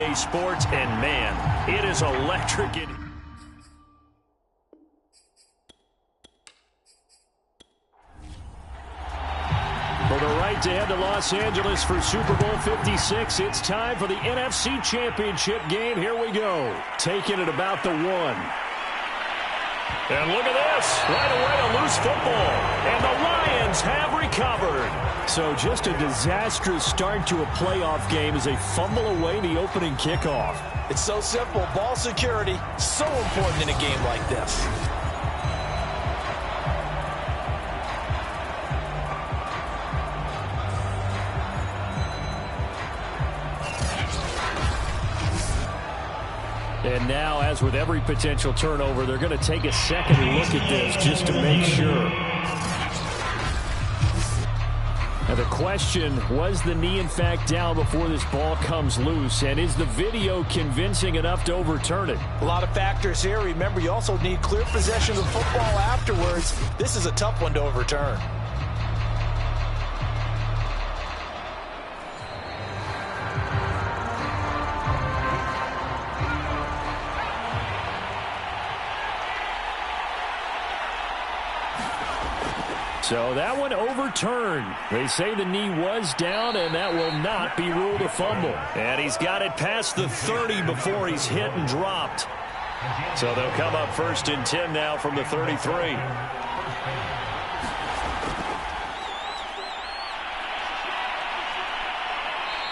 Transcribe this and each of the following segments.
Sports, and man, it is electric. For the right to head to Los Angeles for Super Bowl 56, it's time for the NFC Championship game. Here we go. Taking it about the 1. And look at this. Right away, a loose football. And the Lions have recovered. So just a disastrous start to a playoff game as they fumble away the opening kickoff. It's so simple. Ball security, so important in a game like this. And now, as with every potential turnover, they're going to take a second look at this just to make sure. Now the question, was the knee in fact down before this ball comes loose? And is the video convincing enough to overturn it? A lot of factors here. Remember, you also need clear possession of the football afterwards. This is a tough one to overturn. So that one overturned. They say the knee was down, and that will not be ruled a fumble. And he's got it past the 30 before he's hit and dropped. So they'll come up 1st and 10 now from the 33.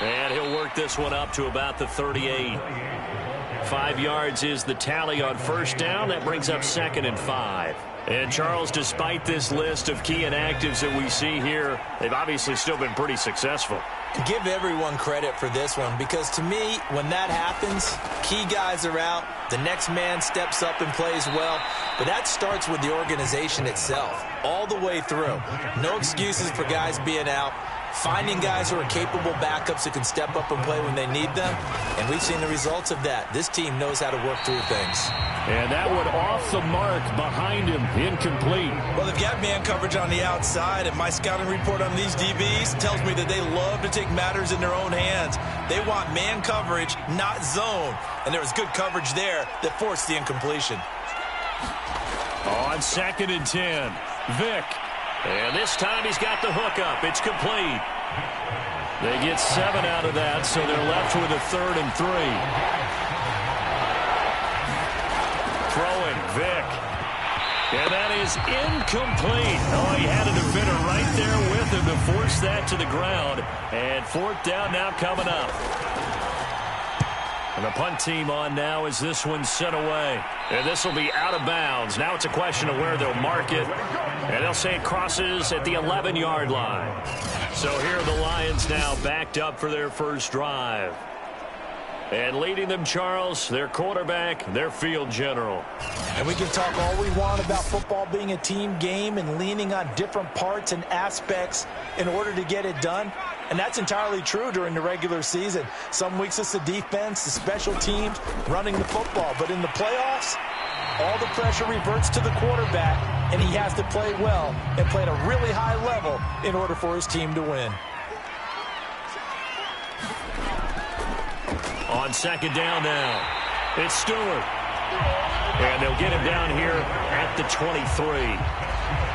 And he'll work this one up to about the 38. 5 yards is the tally on 1st down. That brings up 2nd and 5. And, Charles, despite this list of key inactives that we see here, they've obviously still been pretty successful. Give everyone credit for this one, because to me, when that happens, key guys are out, the next man steps up and plays well, but that starts with the organization itself, all the way through. No excuses for guys being out. Finding guys who are capable backups who can step up and play when they need them, and we've seen the results of that. This team knows how to work through things. And that one off the mark behind him, incomplete. Well, they've got man coverage on the outside, and my scouting report on these DBs tells me that they love to take matters in their own hands. They want man coverage, not zone, and there was good coverage there that forced the incompletion. On 2nd and 10, Vick. And this time he's got the hook up. It's complete. They get 7 out of that, so they're left with a 3rd and 3. Throwing, Vick. And that is incomplete. Oh, he had a defender right there with him to force that to the ground. And 4th down now coming up. And the punt team on now as this one's sent away. And this will be out of bounds. Now it's a question of where they'll mark it. And they'll say it crosses at the 11-yard line. So here are the Lions now backed up for their first drive. And leading them, Charles, their quarterback, their field general. And we can talk all we want about football being a team game and leaning on different parts and aspects in order to get it done. And that's entirely true during the regular season. Some weeks it's the defense, the special teams, running the football. But in the playoffs, all the pressure reverts to the quarterback, and he has to play well and play at a really high level in order for his team to win. On 2nd down now, it's Stewart. And they'll get him down here at the 23.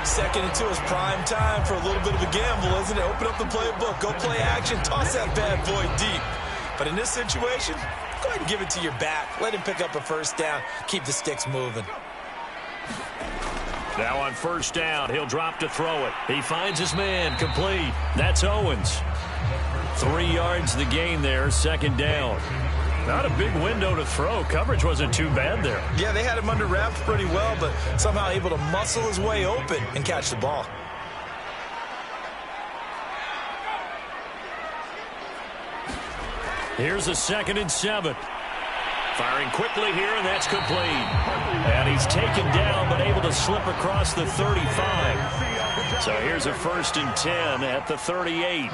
2nd and 2 is prime time for a little bit of a gamble, isn't it? Open up the playbook, go play action, toss that bad boy deep. But in this situation, go ahead and give it to your back. Let him pick up a 1st down. Keep the sticks moving. Now on 1st down, he'll drop to throw it. He finds his man, complete. That's Owens. 3 yards the gain there, 2nd down. Not a big window to throw. Coverage wasn't too bad there. Yeah, they had him under wraps pretty well, but somehow able to muscle his way open and catch the ball. Here's a 2nd and 7. Firing quickly here, and that's complete. And he's taken down, but able to slip across the 35. So here's a 1st and 10 at the 38.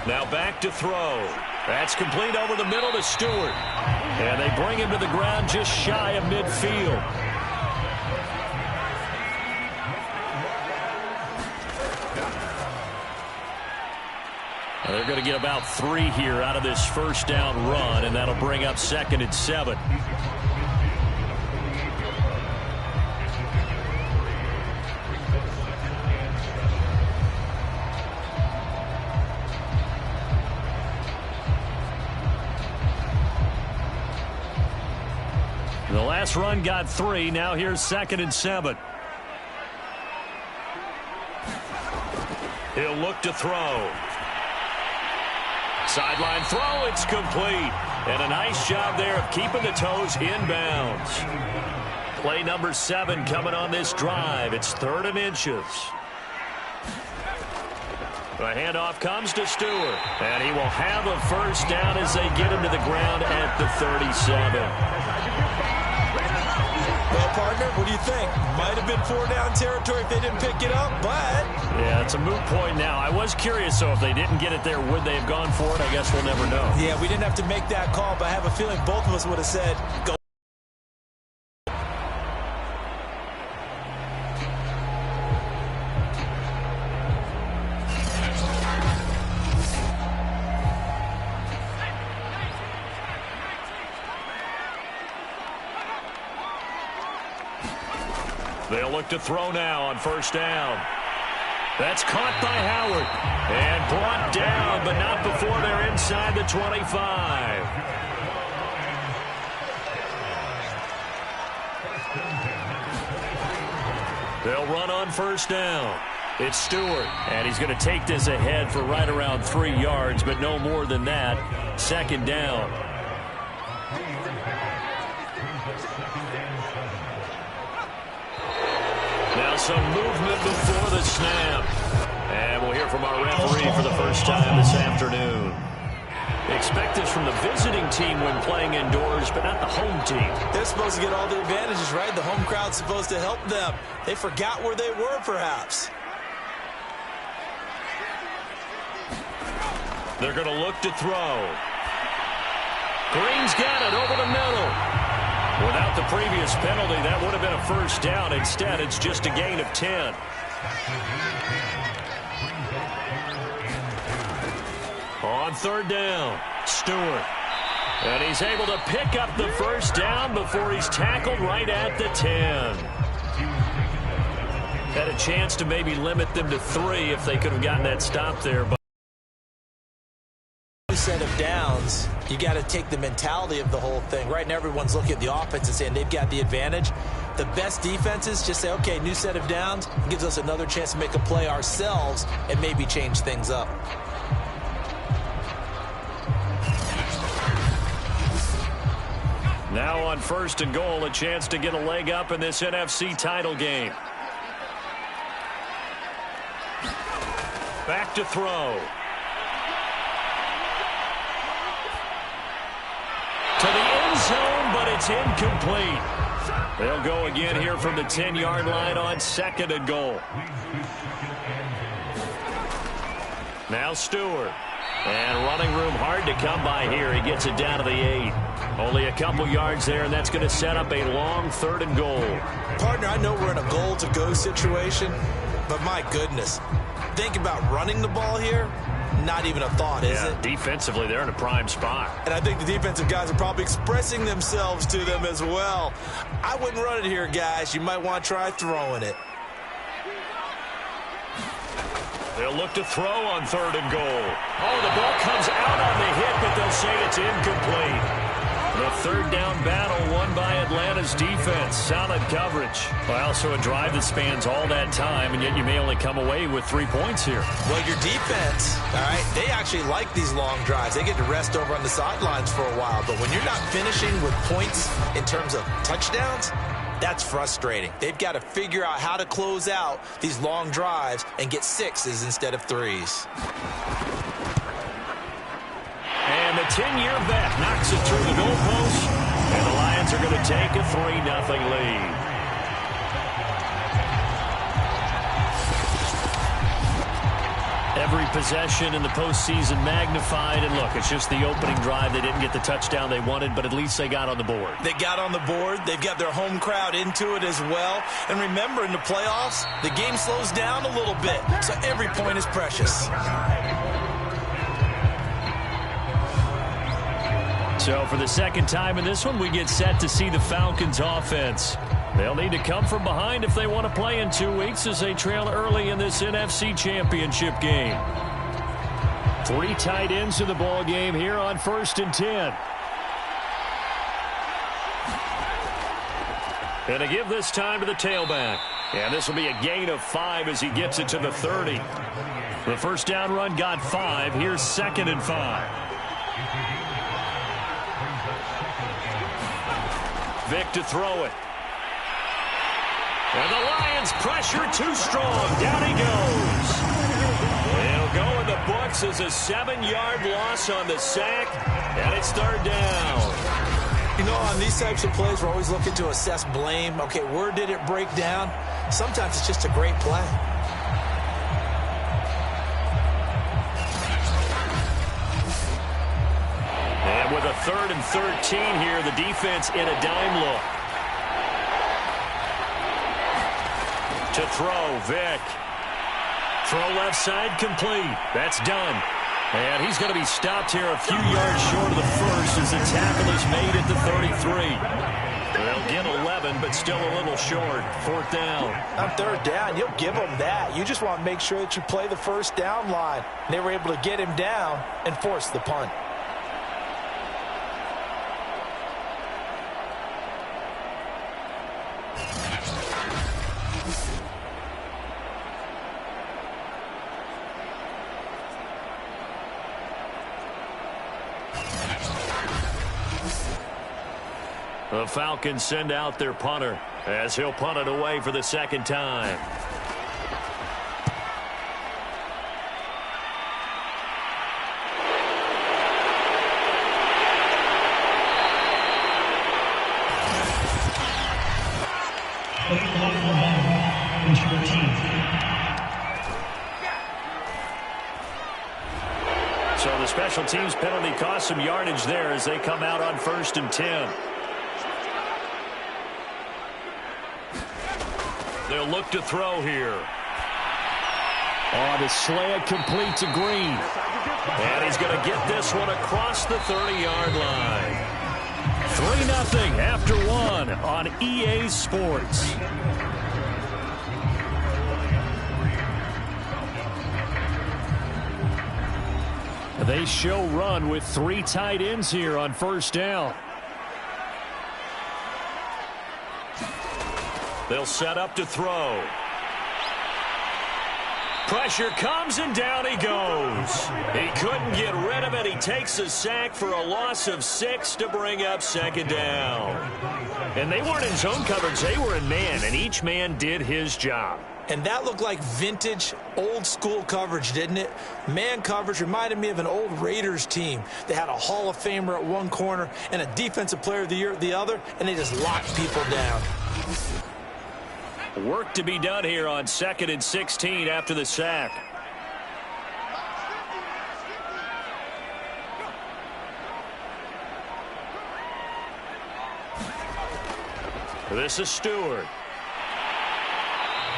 Now back to throw. That's complete over the middle to Stewart. And they bring him to the ground just shy of midfield. They're going to get about 3 here out of this first down run, and that'll bring up 2nd and 7. The last run got 3. Now here's 2nd and 7. He'll look to throw. Sideline throw, it's complete. And a nice job there of keeping the toes inbounds. Play number 7 coming on this drive. It's 3rd and inches. The handoff comes to Stewart. And he will have a first down as they get him to the ground at the 37. Well, partner, what do you think? Might have been 4-down territory if they didn't pick it up, but... Yeah, it's a moot point now. I was curious, so if they didn't get it there, would they have gone for it? I guess we'll never know. Yeah, we didn't have to make that call, but I have a feeling both of us would have said, go. They'll look to throw now on first down. That's caught by Howard. And brought down, but not before they're inside the 25. They'll run on first down. It's Stewart, and he's going to take this ahead for right around 3 yards, but no more than that. 2nd down. Now some movement before the snap. And we'll hear from our referee for the first time this afternoon. Expect this from the visiting team when playing indoors, but not the home team. They're supposed to get all the advantages, right? The home crowd's supposed to help them. They forgot where they were, perhaps. They're going to look to throw. Green's got it over the middle. Without the previous penalty, that would have been a first down. Instead, it's just a gain of 10. On 3rd down, Stewart. And he's able to pick up the first down before he's tackled right at the 10. Had a chance to maybe limit them to 3 if they could have gotten that stop there. But set of downs, you got to take the mentality of the whole thing. Right now, everyone's looking at the offense and saying they've got the advantage. The best defenses just say, okay, new set of downs. It gives us another chance to make a play ourselves and maybe change things up. Now on 1st and goal, a chance to get a leg up in this NFC title game. Back to throw. To the end zone, but it's incomplete. They'll go again here from the 10-yard line on 2nd and goal. Now Stewart. And running room hard to come by here. He gets it down to the 8. Only a couple yards there, and that's going to set up a long 3rd and goal. Partner, I know we're in a goal-to-go situation, but my goodness. Think about running the ball here. Not even a thought, is it? Defensively, they're in a prime spot. And I think the defensive guys are probably expressing themselves to them as well. I wouldn't run it here, guys. You might want to try throwing it. They'll look to throw on 3rd and goal. Oh, the ball comes out on the hit, but they'll say it's incomplete. The 3rd down battle won by Atlanta's defense. Solid coverage. Well, also a drive that spans all that time, and yet you may only come away with 3 points here. Well, your defense, all right, they actually like these long drives. They get to rest over on the sidelines for a while. But when you're not finishing with points in terms of touchdowns, that's frustrating. They've got to figure out how to close out these long drives and get 6s instead of 3s. And the 10-year vet knocks it through the goalpost, and the Lions are going to take a 3-0 lead. Every possession in the postseason magnified, and look, it's just the opening drive. They didn't get the touchdown they wanted, but at least they got on the board. They got on the board. They've got their home crowd into it as well. And remember, in the playoffs, the game slows down a little bit, so every point is precious. So for the second time in this one, we get set to see the Falcons offense. They'll need to come from behind if they want to play in 2 weeks as they trail early in this NFC Championship game. 3 tight ends in the ball game here on 1st and 10. And to give this time to the tailback. And this will be a gain of 5 as he gets it to the 30. The first down run got 5. Here's 2nd and 5. Vick to throw it. And the Lions pressure too strong. Down he goes. It'll go in the books as a 7-yard loss on the sack. And it's 3rd down. You know, on these types of plays, we're always looking to assess blame. Okay, where did it break down? Sometimes it's just a great play. And with a 3rd and 13 here, the defense in a dime look. To throw, Vick. Throw left side complete. That's done. And he's going to be stopped here a few yards short of the first as the tackle is made at the 33. They'll get 11, but still a little short. 4th down. On 3rd down, you'll give them that. You just want to make sure that you play the first down line. They were able to get him down and force the punt. The Falcons send out their punter as he'll punt it away for the 2nd time. So the special teams penalty cost some yardage there as they come out on 1st and 10. They'll look to throw here. On the slant, complete to Green. And he's going to get this one across the 30-yard line. 3-0 after 1 on EA Sports. They show run with 3 tight ends here on 1st down. They'll set up to throw. Pressure comes and down he goes. He couldn't get rid of it. He takes a sack for a loss of 6 to bring up 2nd down. And they weren't in zone coverage. They were in man, and each man did his job. And that looked like vintage, old-school coverage, didn't it? Man coverage reminded me of an old Raiders team. They had a Hall of Famer at one corner and a Defensive Player of the Year at the other, and they just locked people down. Work to be done here on 2nd and 16 after the sack. This is Stewart.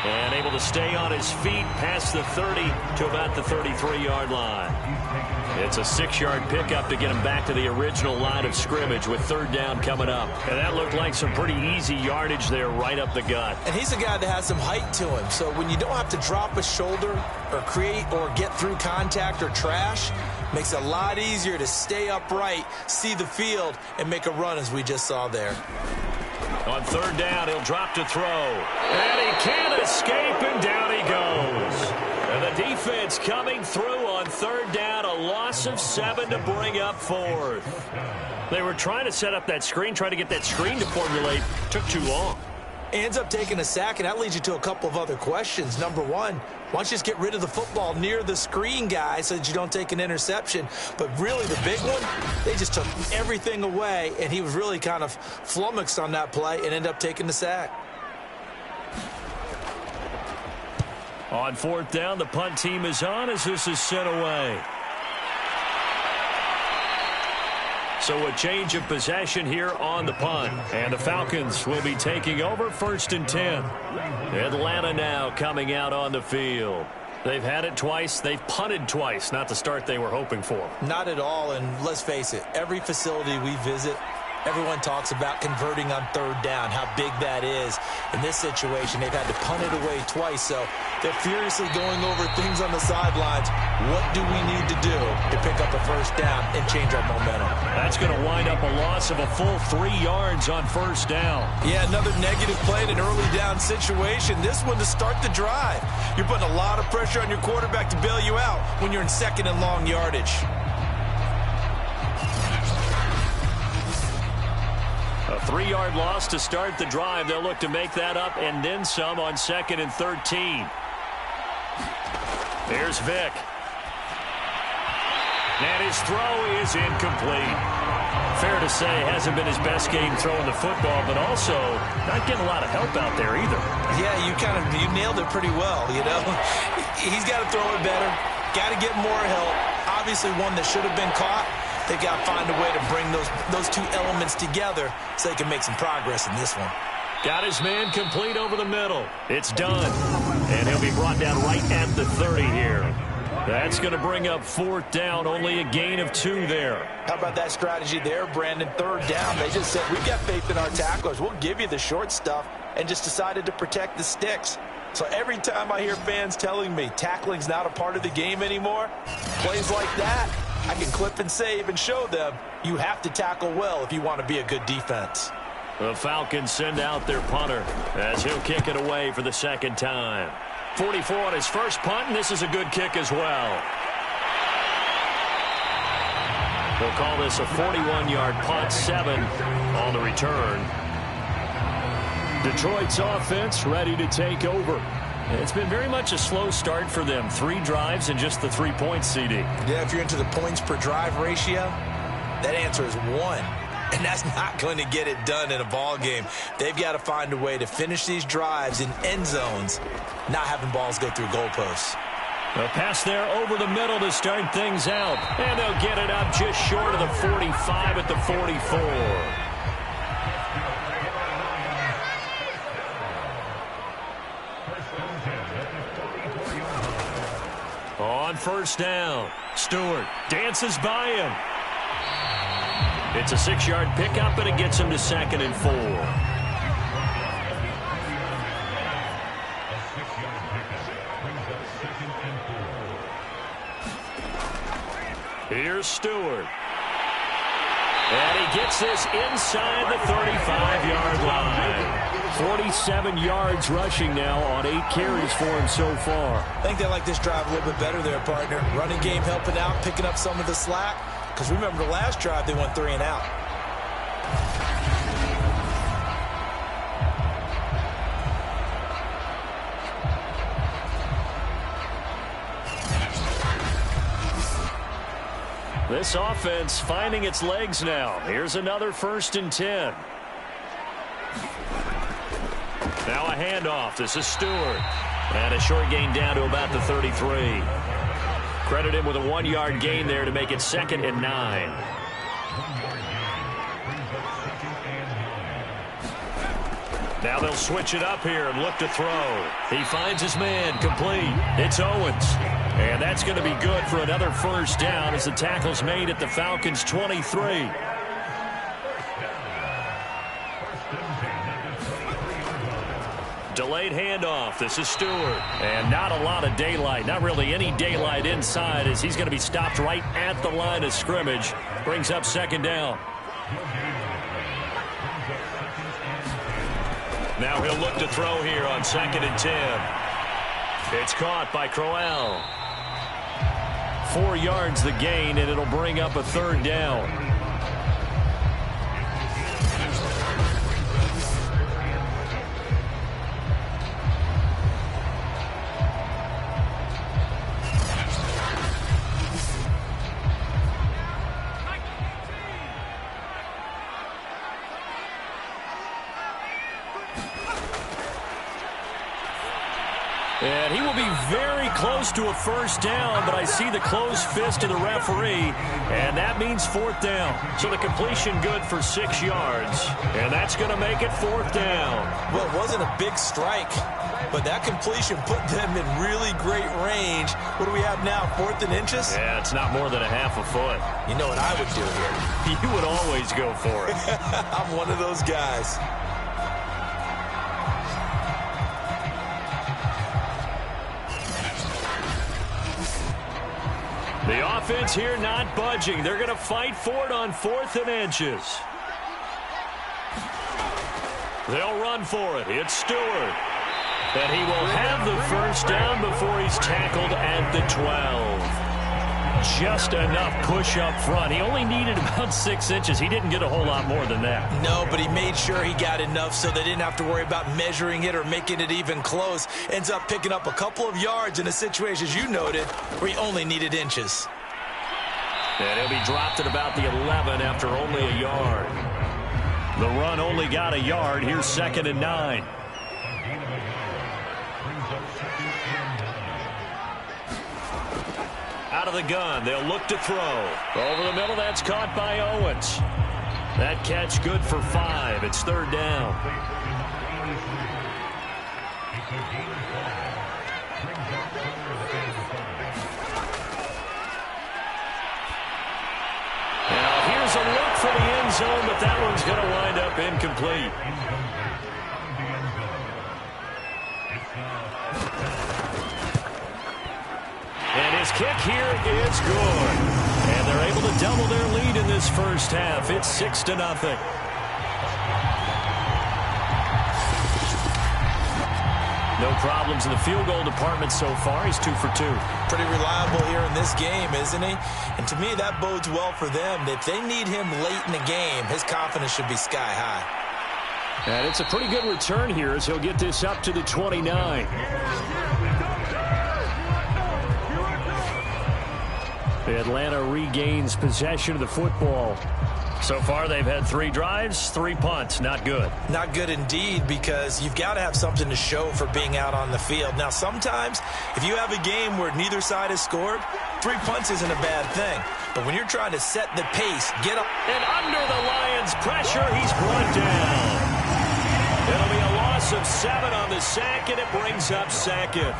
And able to stay on his feet past the 30 to about the 33-yard line. It's a 6-yard pickup to get him back to the original line of scrimmage with 3rd down coming up. And that looked like some pretty easy yardage there right up the gut. And he's a guy that has some height to him. So when you don't have to drop a shoulder or create or get through contact or trash, makes it a lot easier to stay upright, see the field, and make a run as we just saw there. On 3rd down, he'll drop to throw. And he can't escape, and down he goes. And the defense coming through on 3rd down, a loss of 7 to bring up 4th. They were trying to set up that screen, trying to get that screen to formulate. Took too long. Ends up taking a sack, and that leads you to a couple of other questions. Number one, why don't you just get rid of the football near the screen guy so that you don't take an interception? But really the big one, they just took everything away, and he was really kind of flummoxed on that play and ended up taking the sack. On 4th down, the punt team is on as this is sent away. So a change of possession here on the punt. And the Falcons will be taking over 1st and 10. Atlanta now coming out on the field. They've had it twice. They've punted twice. Not the start they were hoping for. Not at all, and let's face it, every facility we visit, everyone talks about converting on third down, how big that is. In this situation, they've had to punt it away twice, so they're furiously going over things on the sidelines. What do we need to do to pick up a first down and change our momentum? That's going to wind up a loss of a full 3 yards on first down. Yeah, another negative play in an early down situation. This one to start the drive. You're putting a lot of pressure on your quarterback to bail you out when you're in second and long yardage. A 3-yard loss to start the drive. They'll look to make that up and then some on 2nd and 13. Here's Vick. And his throw is incomplete. Fair to say, hasn't been his best game throwing the football, but also not getting a lot of help out there either. Yeah, you nailed it pretty well, you know. He's got to throw it better. Got to get more help. Obviously one that should have been caught. They got to find a way to bring those two elements together so they can make some progress in this one. Got his man complete over the middle. It's done. And he'll be brought down right at the 30 here. That's going to bring up 4th down. Only a gain of 2 there. How about that strategy there, Brandon? 3rd down. They just said, we've got faith in our tacklers. We'll give you the short stuff, and just decided to protect the sticks. So every time I hear fans telling me tackling's not a part of the game anymore, plays like that, I can clip and save and show them you have to tackle well if you want to be a good defense. The Falcons send out their punter as he'll kick it away for the 2nd time. 44 on his first punt, and this is a good kick as well. They'll call this a 41-yard punt, 7 on the return. Detroit's offense ready to take over. It's been very much a slow start for them. 3 drives and just the 3 points, CD. Yeah, if you're into the points per drive ratio, that answer is 1. And that's not going to get it done in a ball game. They've got to find a way to finish these drives in end zones, not having balls go through goalposts. A pass there over the middle to start things out. And they'll get it up just short of the 45 at the 44. On first down, Stewart dances by him. It's a 6-yard pickup, and it gets him to 2nd and 4. Here's Stewart. And he gets this inside the 35-yard line. 47 yards rushing now on 8 carries for him so far. I think they like this drive a little bit better there, partner. Running game helping out, picking up some of the slack. Because remember the last drive, they went 3 and out. This offense finding its legs now. Here's another 1st and 10. Now a handoff. This is Stewart. And a short gain down to about the 33. Credit him with a 1-yard gain there to make it 2nd and 9. Now they'll switch it up here and look to throw. He finds his man complete. It's Owens. And that's going to be good for another 1st down as the tackle's made at the Falcons' 23. Delayed handoff. This is Stewart. And not a lot of daylight. Not really any daylight inside as he's going to be stopped right at the line of scrimmage. Brings up 2nd down. Now he'll look to throw here on 2nd and 10. It's caught by Crowell. 4 yards the gain, and it'll bring up a 3rd down. And he will be very close to a first down, but I see the closed fist of the referee, and that means fourth down. So the completion good for 6 yards, and that's going to make it fourth down. Well, it wasn't a big strike, but that completion put them in really great range. What do we have now, 4th and inches? Yeah, it's not more than a half a foot. You know what I would do here? You would always go for it. I'm one of those guys. The offense here not budging. They're going to fight for it on 4th and inches. They'll run for it. It's Stewart. And he will have the first down before he's tackled at the 12. Just enough push up front. He only needed about 6 inches. He didn't get a whole lot more than that. No, but he made sure he got enough so they didn't have to worry about measuring it or making it even close. Ends up picking up a couple of yards in a situation, as you noted, where he only needed inches. And he'll be dropped at about the 11 after only a yard. The run only got a yard. Here's 2nd and 9. Out of the gun, they'll look to throw. Over the middle, that's caught by Owens. That catch good for 5. It's 3rd down. Now here's a look for the end zone, but that one's going to wind up incomplete. And his kick here is good. And they're able to double their lead in this first half. It's 6-0. No problems in the field goal department so far. He's 2 for 2. Pretty reliable here in this game, isn't he? And to me, that bodes well for them. If they need him late in the game, his confidence should be sky high. And it's a pretty good return here as he'll get this up to the 29. Atlanta regains possession of the football. So far, they've had 3 drives, 3 punts. Not good. Not good indeed, because you've got to have something to show for being out on the field. Now, sometimes, if you have a game where neither side has scored, 3 punts isn't a bad thing. But when you're trying to set the pace, get up. And under the Lions' pressure, he's brought down. It'll be a loss of 7 on the sack, and it brings up 2nd.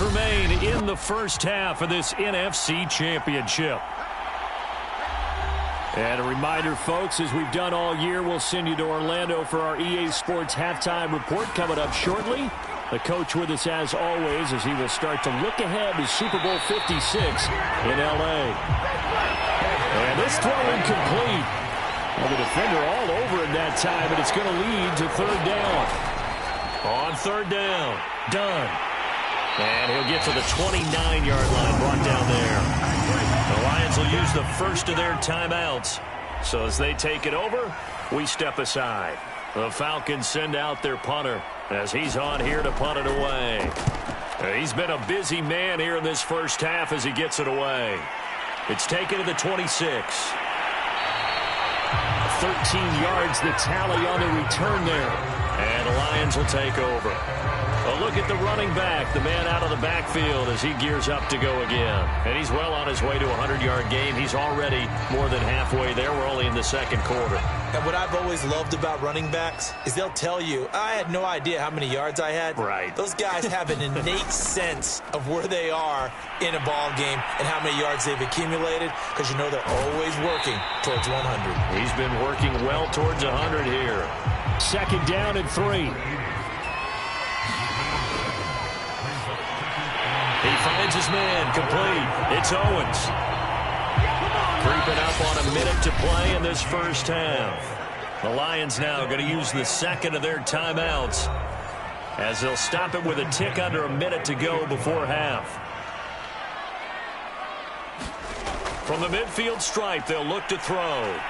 Remain in the first half of this NFC Championship. And a reminder, folks, as we've done all year, we'll send you to Orlando for our EA Sports halftime report coming up shortly. The coach with us as always as he will start to look ahead to Super Bowl 56 in L.A. And this throw incomplete. Well, the defender all over it that time, and it's going to lead to 3rd down. On 3rd down, done. And he'll get to the 29-yard line, brought down there. The Lions will use the first of their timeouts. So as they take it over, we step aside. The Falcons send out their punter as he's on here to punt it away. He's been a busy man here in this first half as he gets it away. It's taken to the 26. 13 yards the tally on the return there. And the Lions will take over. A look at the running back, the man out of the backfield as he gears up to go again. And he's well on his way to a 100-yard game. He's already more than halfway there. We're only in the 2nd quarter. And what I've always loved about running backs is they'll tell you, I had no idea how many yards I had. Right. Those guys have an innate sense of where they are in a ball game and how many yards they've accumulated, because you know they're always working towards 100. He's been working well towards 100 here. 2nd down and 3. He finds his man, complete. It's Owens. Creeping up on a minute to play in this first half. The Lions now going to use the 2nd of their timeouts as they'll stop it with a tick under a minute to go before half. From the midfield stripe, they'll look to throw.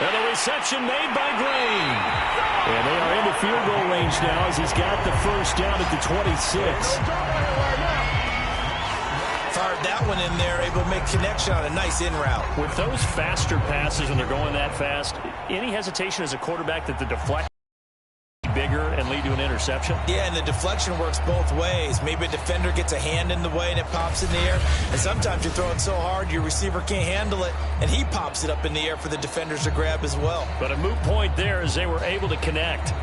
And the reception made by Green. And they are in the field goal range now as he's got the first down at the 26. Fired that one in there, able to make connection on a nice in route. With those faster passes when they're going that fast, any hesitation as a quarterback that the deflection bigger and lead to an interception? Yeah, and the deflection works both ways. Maybe a defender gets a hand in the way and it pops in the air. And sometimes you throw it so hard your receiver can't handle it, and he pops it up in the air for the defenders to grab as well. But a moot point there as they were able to connect.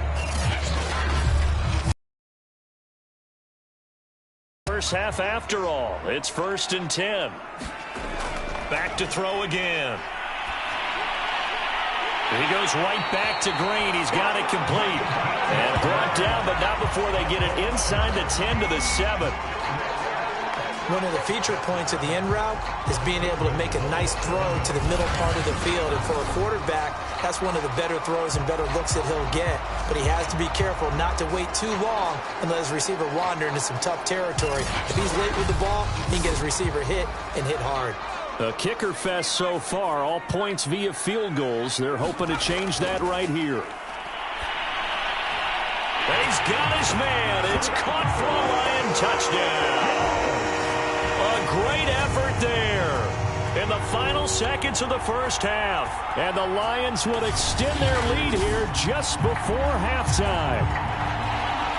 First half after all. It's 1st and 10. Back to throw again. He goes right back to Green. He's got it complete. And brought down, but not before they get it inside the 10 to the 7. One of the feature points of the in route is being able to make a nice throw to the middle part of the field. And for a quarterback, that's one of the better throws and better looks that he'll get. But he has to be careful not to wait too long and let his receiver wander into some tough territory. If he's late with the ball, he can get his receiver hit and hit hard. A kicker fest so far, all points via field goals. They're hoping to change that right here. He's got his man. It's caught for a Lion touchdown. A great effort there in the final seconds of the first half. And the Lions will extend their lead here just before halftime.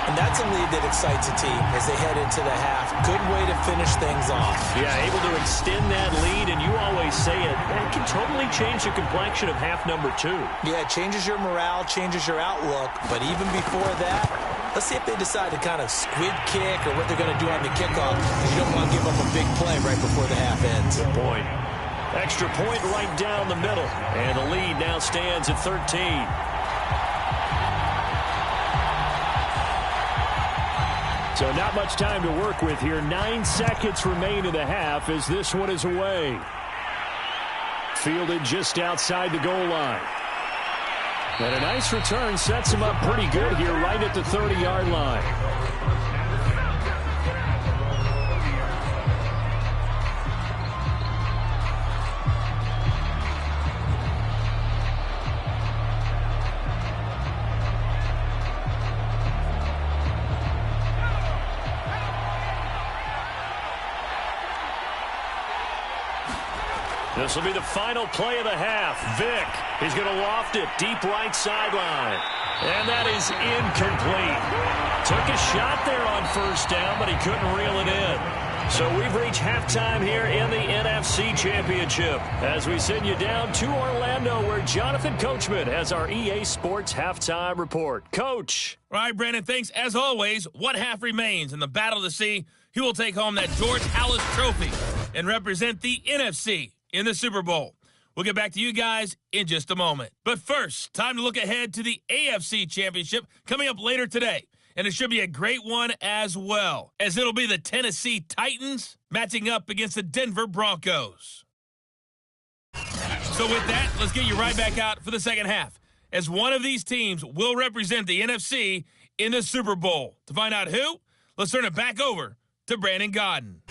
And that's a lead that excites a team as they head into the half. Good way to finish things off. Yeah, able to extend that lead, and you always say it can totally change the complexion of half number 2. Yeah, it changes your morale, changes your outlook. But even before that, let's see if they decide to kind of squib kick or what they're going to do on the kickoff. You don't want to give up a big play right before the half ends. Good point. Extra point right down the middle. And the lead now stands at 13. So not much time to work with here. 9 seconds remain in the half as this one is away. Fielded just outside the goal line. And a nice return sets him up pretty good here right at the 30-yard line. This will be the final play of the half. Vick, he's going to loft it deep right sideline. And that is incomplete. Took a shot there on first down, but he couldn't reel it in. So we've reached halftime here in the NFC Championship as we send you down to Orlando where Jonathan Coachman has our EA Sports Halftime Report. Coach. All right, Brandon, thanks. As always, one half remains in the battle to see who will take home that George Halas Trophy and represent the NFC in the Super Bowl. We'll get back to you guys in just a moment. But first, time to look ahead to the AFC Championship coming up later today. And it should be a great one as well, as it'll be the Tennessee Titans matching up against the Denver Broncos. So with that, let's get you right back out for the second half, as one of these teams will represent the NFC in the Super Bowl. To find out who, let's turn it back over to Brandon Godden.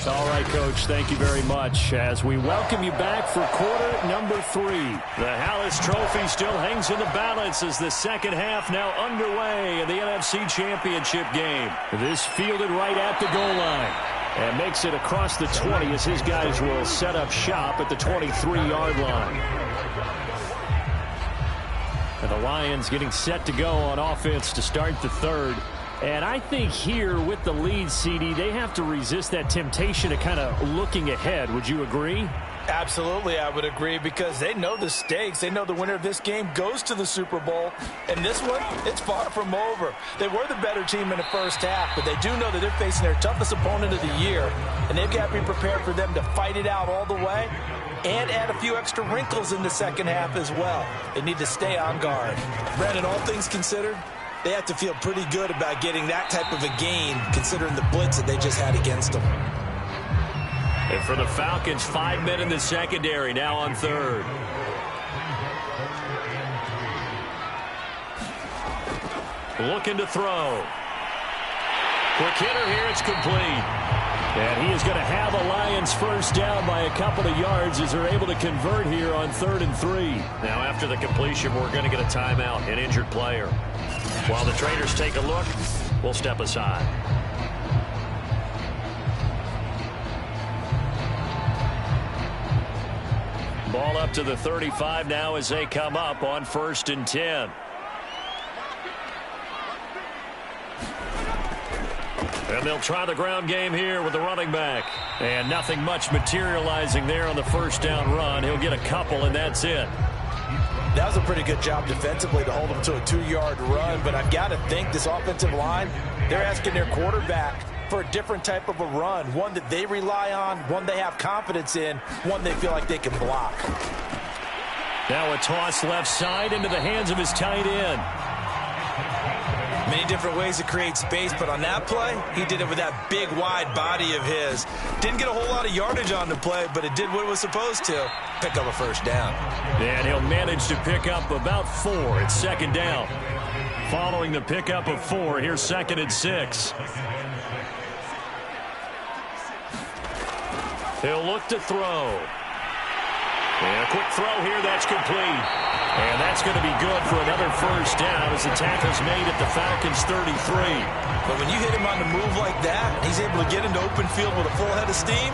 All right, Coach, thank you very much as we welcome you back for quarter number 3. The Halas Trophy still hangs in the balance as the second half now underway in the NFC Championship game. This fielded right at the goal line and makes it across the 20 as his guys will set up shop at the 23-yard line. And the Lions getting set to go on offense to start the third. And I think here with the lead, CD, they have to resist that temptation to kind of looking ahead. Would you agree? Absolutely, I would agree, because they know the stakes. They know the winner of this game goes to the Super Bowl. And this one, it's far from over. They were the better team in the first half, but they do know that they're facing their toughest opponent of the year. And they've got to be prepared for them to fight it out all the way and add a few extra wrinkles in the second half as well. They need to stay on guard. Brandon, all things considered, they have to feel pretty good about getting that type of a gain, considering the blitz that they just had against them. And for the Falcons, 5 men in the secondary, now on third. Looking to throw. Quick hitter here, it's complete. And he is going to have a Lions first down by a couple of yards as they're able to convert here on 3rd and 3. Now after the completion, we're going to get a timeout, an injured player. While the traders take a look, we'll step aside. Ball up to the 35 now as they come up on 1st and 10. And they'll try the ground game here with the running back. And nothing much materializing there on the first down run. He'll get a couple, and that's it. That was a pretty good job defensively to hold him to a 2-yard run. But I've got to think this offensive line, they're asking their quarterback for a different type of a run. One that they rely on, one they have confidence in, one they feel like they can block. Now a toss left side into the hands of his tight end. Many different ways to create space, but on that play, he did it with that big, wide body of his. Didn't get a whole lot of yardage on the play, but it did what it was supposed to. Pick up a first down. And he'll manage to pick up about 4. It's 2nd down. Following the pickup of 4, here's 2nd and 6. He'll look to throw. And a quick throw here, that's complete. And that's going to be good for another first down as the tackle's made at the Falcons 33. But when you hit him on the move like that, he's able to get into open field with a full head of steam,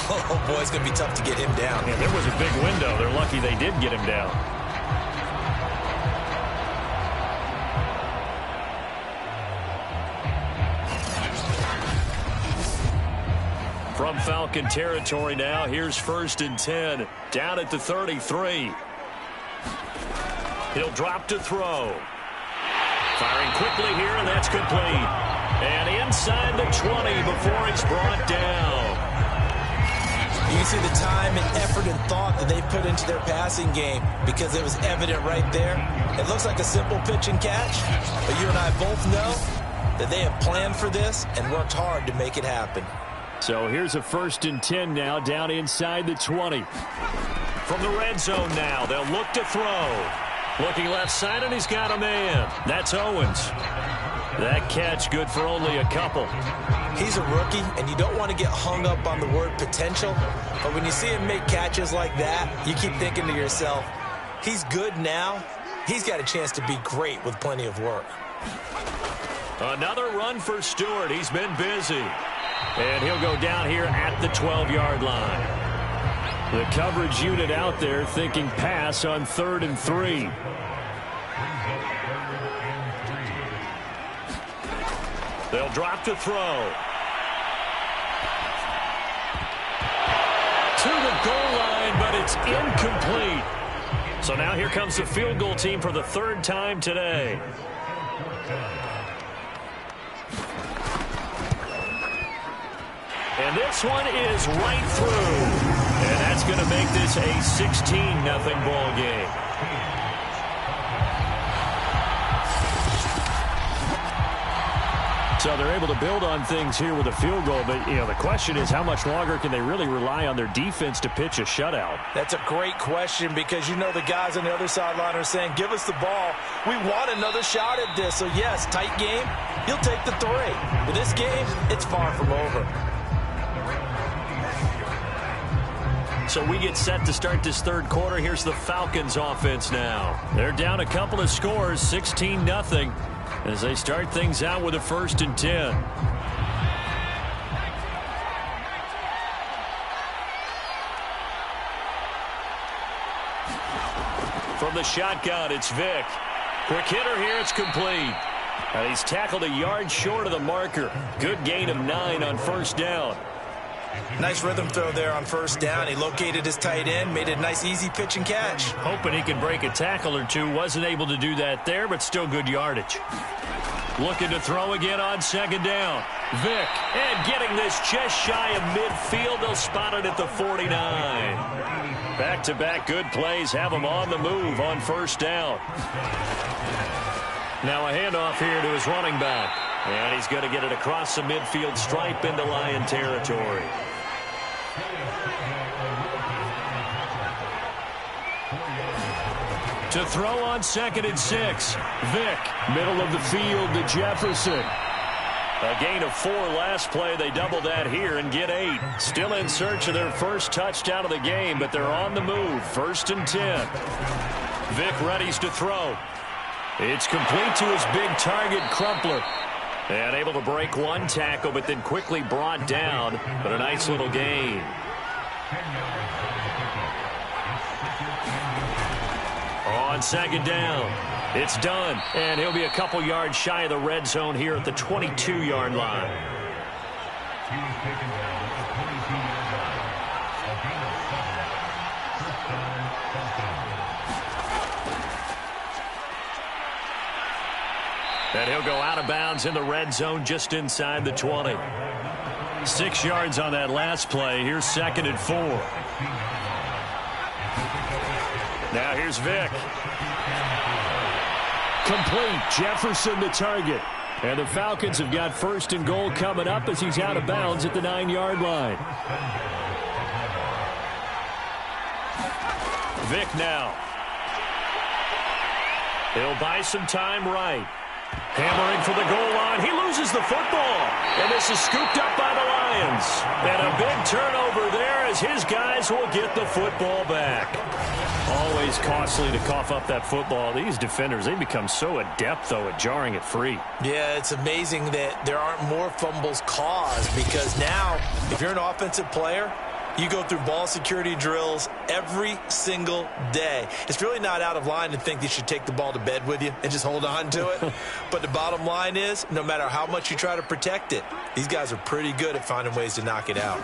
oh boy, it's going to be tough to get him down. Yeah, there was a big window. They're lucky they did get him down. From Falcon territory now, here's 1st and 10, down at the 33. He'll drop to throw. Firing quickly here, and that's complete. And inside the 20 before he's brought down. You can see the time and effort and thought that they put into their passing game because it was evident right there. It looks like a simple pitch and catch, but you and I both know that they have planned for this and worked hard to make it happen. So here's a 1st and 10 now, down inside the 20. From the red zone now, they'll look to throw. Looking left side, and he's got a man. That's Owens. That catch good for only a couple. He's a rookie, and you don't want to get hung up on the word potential. But when you see him make catches like that, you keep thinking to yourself, he's good now. He's got a chance to be great with plenty of work. Another run for Stewart. He's been busy. And he'll go down here at the 12-yard line. The coverage unit out there thinking pass on 3rd and 3. They'll drop to throw. To the goal line, but it's incomplete. So now here comes the field goal team for the 3rd time today. And this one is right through. And that's going to make this a 16-0 ball game. So they're able to build on things here with a field goal. But, you know, the question is how much longer can they really rely on their defense to pitch a shutout? That's a great question because you know the guys on the other sideline are saying, give us the ball. We want another shot at this. So, yes, tight game. He'll take the 3. But this game, it's far from over. So we get set to start this 3rd quarter. Here's the Falcons offense now. They're down a couple of scores, 16-0, as they start things out with a 1st and 10. From the shotgun, it's Vick. Quick hitter here, it's complete. And he's tackled a yard short of the marker. Good gain of 9 on 1st down. Nice rhythm throw there on 1st down. He located his tight end, made a nice easy pitch and catch. Hoping he could break a tackle or two. Wasn't able to do that there, but still good yardage. Looking to throw again on 2nd down. Vick, and getting this just shy of midfield. They'll spot it at the 49. Back-to-back good plays have him on the move on 1st down. Now a handoff here to his running back. And he's going to get it across the midfield stripe into Lion territory. To throw on 2nd and 6. Vick, middle of the field to Jefferson. A gain of 4 last play. They double that here and get 8. Still in search of their first touchdown of the game, but they're on the move. 1st and 10. Vic readies to throw. It's complete to his big target, Crumpler. And able to break 1 tackle, but then quickly brought down. But a nice little gain. On 2nd down. It's done, and he'll be a couple yards shy of the red zone here at the 22-yard line. And he'll go out of bounds in the red zone just inside the 20. 6 yards on that last play. Here's 2nd and 4. Now here's Vic. Complete. Jefferson the target. And the Falcons have got 1st and goal coming up as he's out of bounds at the 9-yard line. Vic now. He'll buy some time right. Hammering for the goal line. He loses the football. And this is scooped up by the Lions. And a big turnover there as his guys will get the football back. Always costly to cough up that football. These defenders, they become so adept, though, at jarring it free. Yeah, it's amazing that there aren't more fumbles caused because now, if you're an offensive player, you go through ball security drills every single day. It's really not out of line to think you should take the ball to bed with you and just hold on to it. But the bottom line is, no matter how much you try to protect it, these guys are pretty good at finding ways to knock it out.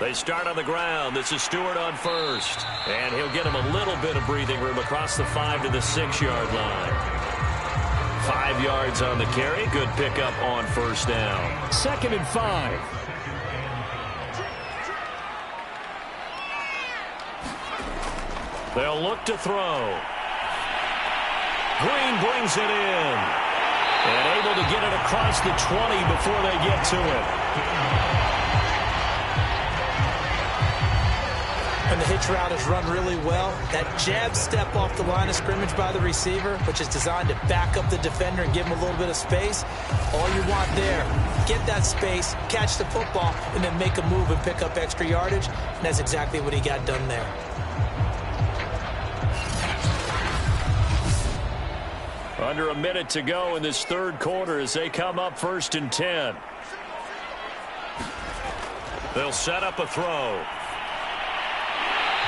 They start on the ground. This is Stewart on 1st. And he'll get him a little bit of breathing room across the 5 to the 6-yard line. 5 yards on the carry. Good pickup on 1st down. 2nd and 5. They'll look to throw. Green brings it in. And able to get it across the 20 before they get to it. And the hitch route is run really well. That jab step off the line of scrimmage by the receiver, which is designed to back up the defender and give him a little bit of space. All you want there, get that space, catch the football, and then make a move and pick up extra yardage. And that's exactly what he got done there. Under a minute to go in this 3rd quarter as they come up 1st and 10. They'll set up a throw.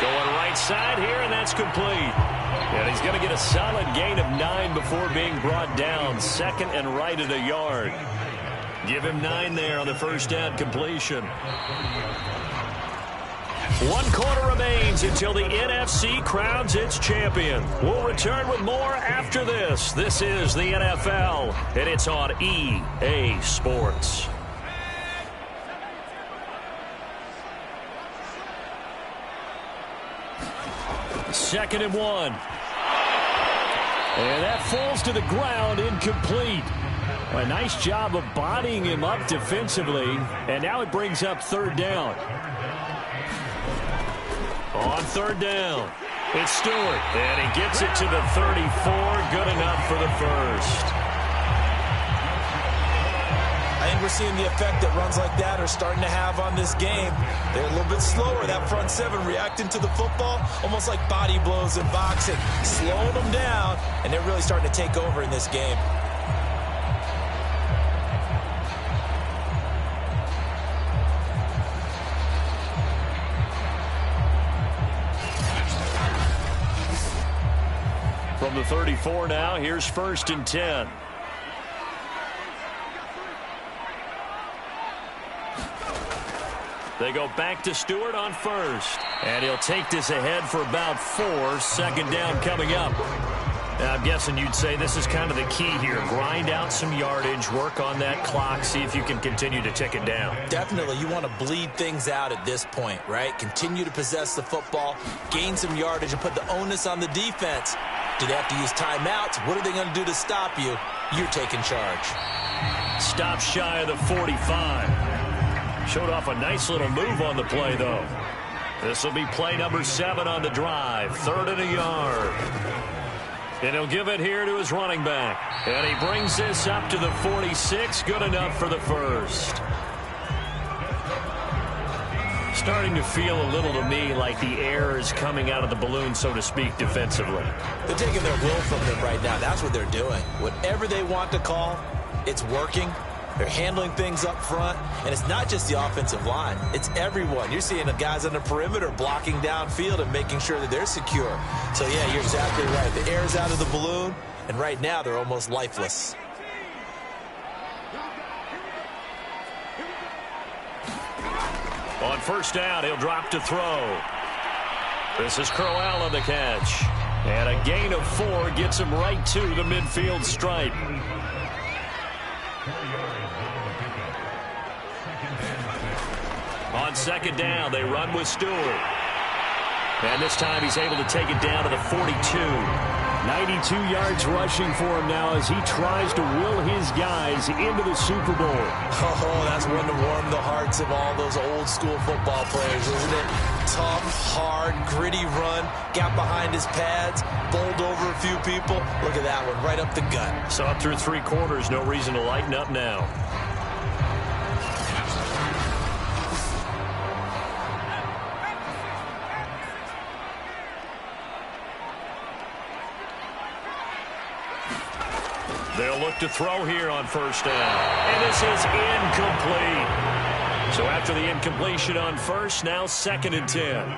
Going right side here, and that's complete. And he's going to get a solid gain of 9 before being brought down. 2nd and right at a yard. Give him 9 there on the 1st down completion. 1 quarter remains until the NFC crowns its champion. We'll return with more after this. This is the NFL, and it's on EA Sports. 2nd and 1. And that falls to the ground, incomplete. A nice job of bodying him up defensively, and now it brings up 3rd down. On 3rd down, it's Stewart, and he gets it to the 34, good enough for the 1st. I think we're seeing the effect that runs like that are starting to have on this game. They're a little bit slower, that front 7 reacting to the football, almost like body blows in boxing, slowing them down, and they're really starting to take over in this game. From the 34 now, here's 1st and 10. They go back to Stewart on 1st. And he'll take this ahead for about 4. 2nd down coming up. Now, I'm guessing you'd say this is kind of the key here. Grind out some yardage, work on that clock, see if you can continue to tick it down. Definitely. You want to bleed things out at this point, right? Continue to possess the football, gain some yardage, and put the onus on the defense. Do they have to use timeouts? What are they going to do to stop you? You're taking charge. Stop shy of the 45. Showed off a nice little move on the play, though. This will be play number 7 on the drive. 3rd and a yard. And he'll give it here to his running back. And he brings this up to the 46. Good enough for the first. Starting to feel a little to me like the air is coming out of the balloon, so to speak, defensively. They're taking their will from them right now. That's what they're doing. Whatever they want to call, it's working. They're handling things up front, and it's not just the offensive line. It's everyone. You're seeing the guys on the perimeter blocking downfield and making sure that they're secure. So, yeah, you're exactly right. The air's out of the balloon, and right now they're almost lifeless. On first down, he'll drop to throw. This is Crowell on the catch. And a gain of 4 gets him right to the midfield stripe. On second down, they run with Stewart. And this time he's able to take it down to the 42. 92 yards rushing for him now as he tries to will his guys into the Super Bowl. Oh, that's one to warm the hearts of all those old school football players, isn't it? Tough, hard, gritty run, got behind his pads, bowled over a few people. Look at that one, right up the gut. So up through 3 quarters, no reason to lighten up now. They'll look to throw here on first down. And this is incomplete. So after the incompletion on first, now 2nd and 10.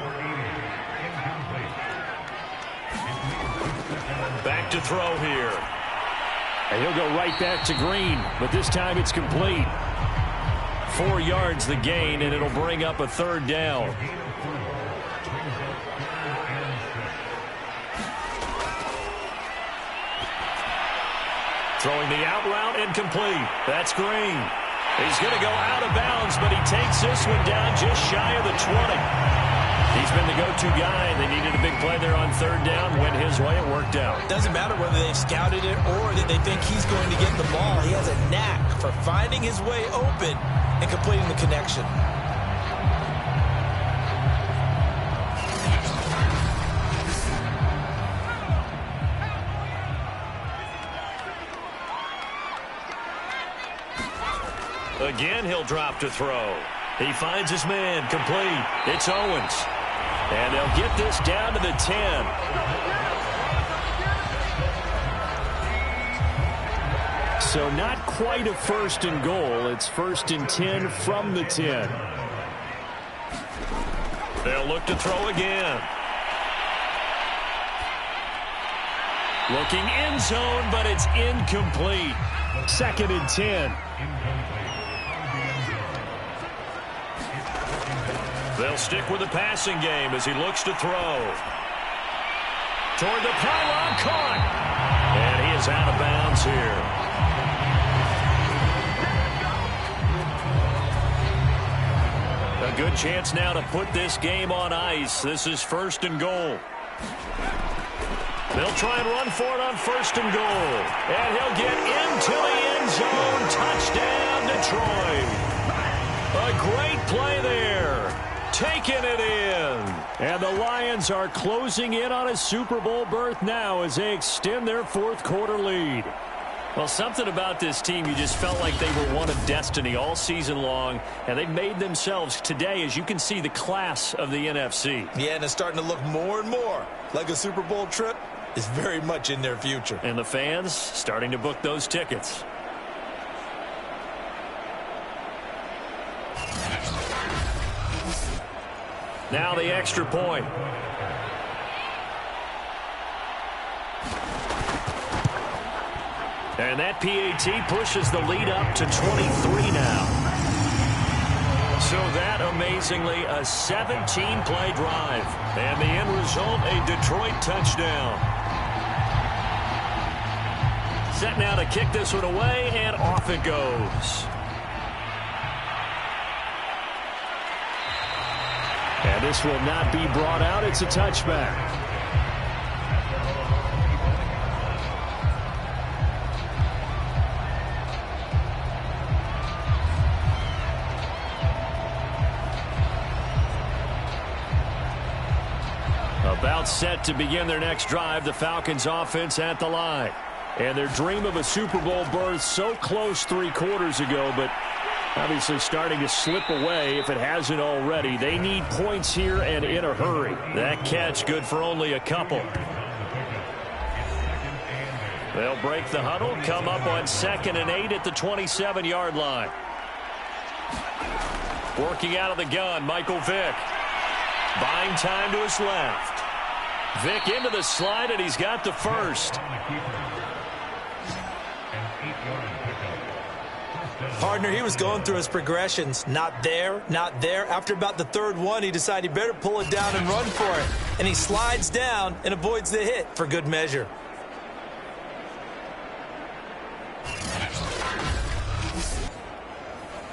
Back to throw here. And he'll go right back to Green, but this time it's complete. 4 yards the gain, and it'll bring up a 3rd down. Throwing the out route, incomplete. That's Green. He's going to go out of bounds, but he takes this one down just shy of the 20. He's been the go-to guy. They needed a big play there on 3rd down. Went his way. It worked out. Doesn't matter whether they've scouted it or that they think he's going to get the ball. He has a knack for finding his way open and completing the connection. Again, he'll drop to throw. He finds his man, complete. It's Owens. And they'll get this down to the 10. So not quite a 1st and goal. It's 1st and 10 from the 10. They'll look to throw again. Looking end zone, but it's incomplete. 2nd and 10. They'll stick with the passing game as he looks to throw. Toward the pylon, caught. And he is out of bounds here. A good chance now to put this game on ice. This is 1st and goal. They'll try and run for it on 1st and goal. And he'll get into the end zone. Touchdown, Detroit. A great play there. Taking it in. And the Lions are closing in on a Super Bowl berth now as they extend their 4th quarter lead. Well, something about this team, you just felt like they were one of destiny all season long, and they've made themselves today, as you can see, the class of the NFC. Yeah, and it's starting to look more and more like a Super Bowl trip is very much in their future. And the fans starting to book those tickets. Now the extra point. And that PAT pushes the lead up to 23 now. So that, amazingly, a 17-play drive. And the end result, a Detroit touchdown. Set now to kick this one away, and off it goes. And this will not be brought out. It's a touchback. About set to begin their next drive, the Falcons offense at the line. And their dream of a Super Bowl berth so close 3 quarters ago, but obviously starting to slip away if it hasn't already. They need points here and in a hurry. That catch good for only a couple. They'll break the huddle, come up on 2nd and 8 at the 27-yard line. Working out of the gun, Michael Vick. Buying time to his left. Vick into the slide, and he's got the first. Partner, he was going through his progressions. Not there, not there. After about the 3rd one, he decided he better pull it down and run for it. And he slides down and avoids the hit for good measure.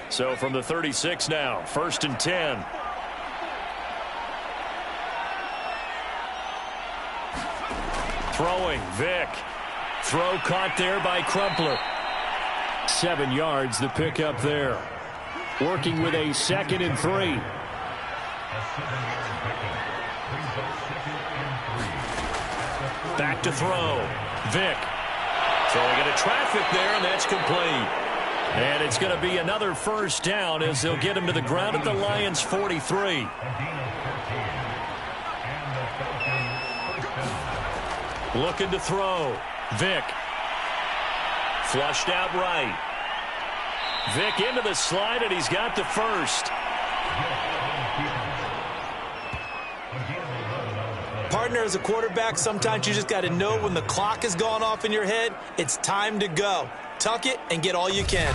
So from the 36 now, 1st and 10. Throwing, Vick. Throw caught there by Crumpler. 7 yards, the pickup there. Working with a 2nd and 3. Back to throw. Vick. Throwing into traffic there, and that's complete. And it's going to be another 1st down as they'll get him to the ground at the Lions' 43. Looking to throw. Vick. Flushed out right. Vick into the slide, and he's got the first. Partner, as a quarterback, sometimes you just got to know when the clock has gone off in your head, it's time to go. Tuck it and get all you can.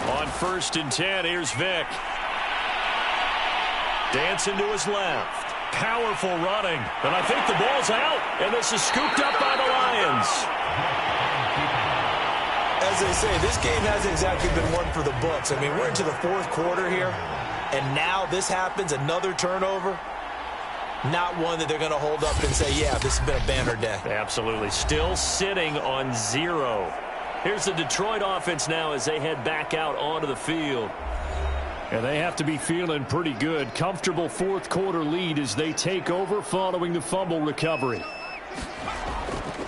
On 1st and 10, here's Vick. Dancing to his left. Powerful running. And I think the ball's out. And this is scooped up by the Lions. As they say, this game hasn't exactly been one for the books. I mean, we're into the 4th quarter here. And now this happens, another turnover. Not one that they're going to hold up and say, yeah, this has been a banner day. Absolutely. Still sitting on 0. Here's the Detroit offense now as they head back out onto the field. And they have to be feeling pretty good. Comfortable 4th quarter lead as they take over following the fumble recovery.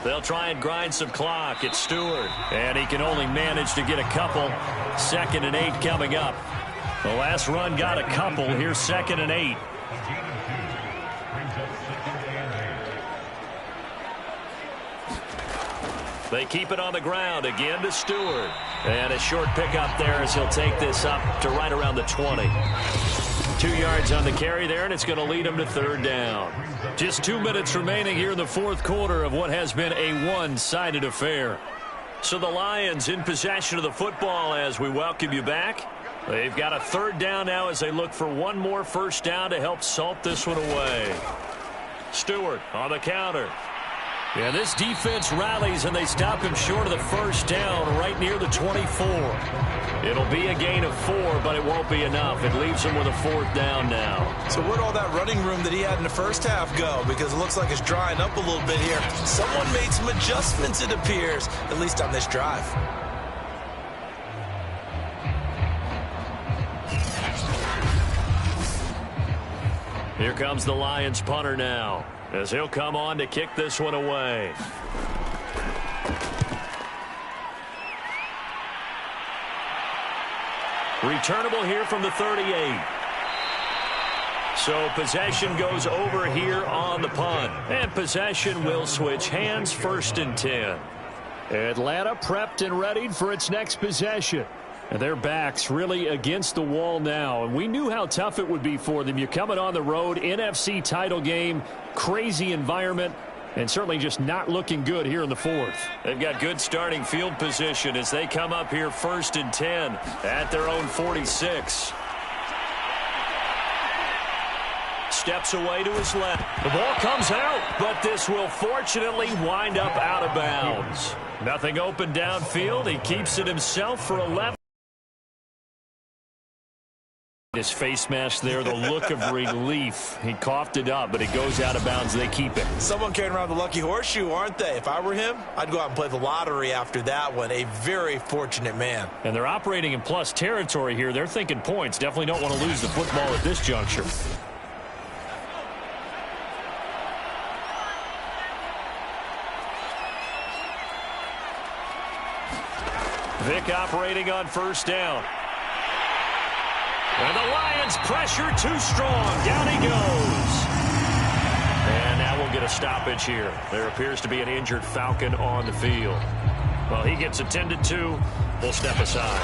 They'll try and grind some clock. It's Stewart. And he can only manage to get a couple. 2nd and 8 coming up. The last run got a couple. Here's 2nd and 8. They keep it on the ground again to Stewart. And a short pickup there as he'll take this up to right around the 20. 2 yards on the carry there, and it's going to lead him to 3rd down. Just 2 minutes remaining here in the 4th quarter of what has been a one-sided affair. So the Lions in possession of the football as we welcome you back. They've got a 3rd down now as they look for one more 1st down to help salt this one away. Stewart on the counter. Yeah, this defense rallies, and they stop him short of the 1st down right near the 24. It'll be a gain of 4, but it won't be enough. It leaves him with a 4th down now. So where'd all that running room that he had in the 1st half go? Because it looks like it's drying up a little bit here. Someone made some adjustments, it appears, at least on this drive. Here comes the Lions punter now, as he'll come on to kick this one away. Returnable here from the 38. So possession goes over here on the punt. And possession will switch hands, 1st and 10. Atlanta prepped and readied for its next possession. And their backs really against the wall now. And we knew how tough it would be for them. You're coming on the road, NFC title game, crazy environment, and certainly just not looking good here in the 4th. They've got good starting field position as they come up here 1st and 10 at their own 46. Steps away to his left. The ball comes out, but this will fortunately wind up out of bounds. Nothing open downfield. He keeps it himself for 11. His face mask there, the look of relief. He coughed it up, but it goes out of bounds. They keep it. Someone carrying around the lucky horseshoe, aren't they? If I were him, I'd go out and play the lottery after that one. A very fortunate man. And they're operating in plus territory here. They're thinking points. Definitely don't want to lose the football at this juncture. Vick operating on first down. And the Lions pressure too strong. Down he goes. And now we'll get a stoppage here. There appears to be an injured Falcon on the field. Well, he gets attended to. We'll step aside.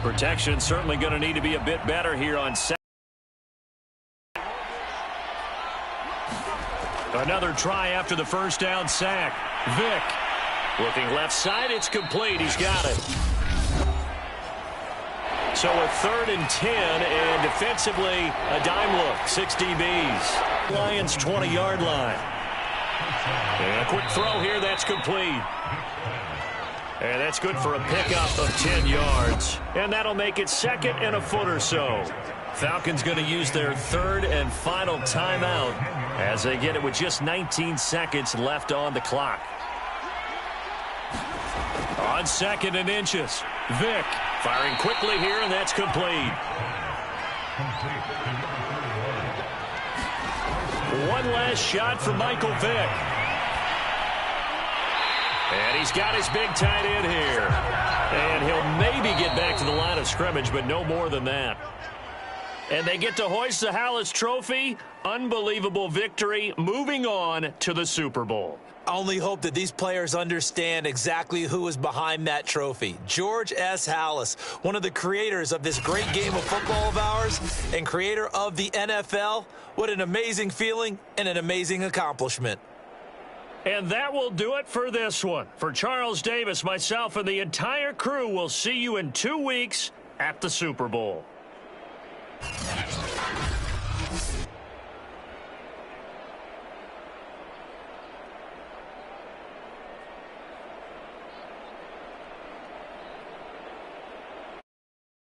Protection certainly going to need to be a bit better here on second. Another try after the first down sack. Vick looking left side. It's complete. He's got it. So a 3rd and 10, and defensively a dime look. 6 DBs. Lions 20-yard line. And a quick throw here. That's complete. And that's good for a pickup of 10 yards. And that'll make it 2nd and a foot or so. Falcons going to use their 3rd and final timeout as they get it with just 19 seconds left on the clock. On 2nd and inches, Vick firing quickly here, and that's complete. One last shot for Michael Vick. And he's got his big tight end here. And he'll maybe get back to the line of scrimmage, but no more than that. And they get to hoist the Hallis Trophy. Unbelievable victory. Moving on to the Super Bowl. I only hope that these players understand exactly who is behind that trophy. George S. Hallis, one of the creators of this great game of football of ours and creator of the NFL. What an amazing feeling and an amazing accomplishment. And that will do it for this one. For Charles Davis, myself, and the entire crew, we'll see you in 2 weeks at the Super Bowl.